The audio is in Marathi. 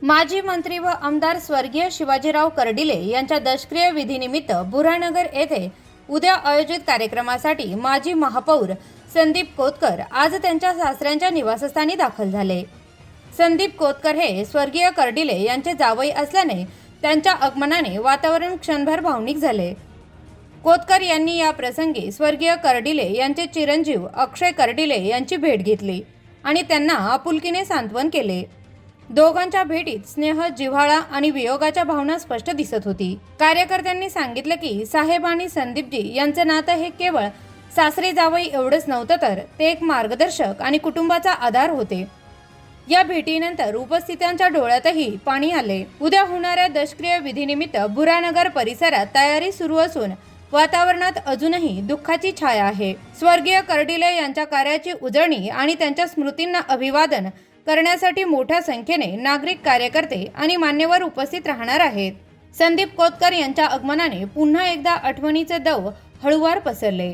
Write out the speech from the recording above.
माजी मंत्री व आमदार स्वर्गीय शिवाजीराव कर्डिले यांच्या दशक्रिय विधीनिमित्त बुऱ्हाणनगर येथे उद्या आयोजित कार्यक्रमासाठी माजी महापौर संदीप कोतकर आज त्यांच्या सासऱ्यांच्या निवासस्थानी दाखल झाले। संदीप कोतकर हे स्वर्गीय कर्डिले यांचे जावई असल्याने त्यांच्या आगमनाने वातावरण क्षणभर भावनिक झाले। कोतकर यांनी या प्रसंगी स्वर्गीय कर्डिले यांचे चिरंजीव अक्षय कर्डिले यांची भेट घेतली आणि त्यांना आपुलकीने सांत्वन केले। दोघांच्या भेटीत स्नेह, जिव्हाळा आणि वियोगाच्या भावना स्पष्ट दिसत होती। कार्यकर्त्यांनी सांगितले की साहेब आणि संदीपजी यांचे नातं हे केवळ सासरे जावई एवढंच नव्हतं, तर ते एक मार्गदर्शक आणि कुटुंबाचा आधार होते। या भेटीनंतर उपस्थितांच्या डोळ्यातही पाणी आले। उद्या होणाऱ्या दशक्रिय विधीनिमित्त बुऱ्हाणनगर परिसरात तयारी सुरू असून वातावरणात अजूनही दुःखाची छाया आहे। स्वर्गीय कर्डिले यांच्या कार्याची उजळणी आणि त्यांच्या स्मृतींना अभिवादन करण्यासाठी मोठ्या संख्येने नागरिक, कार्यकर्ते आणि मान्यवर उपस्थित राहणार आहेत। संदीप कोतकर यांच्या आगमनाने पुन्हा एकदा आठवणीचे दव हळूवार पसरले।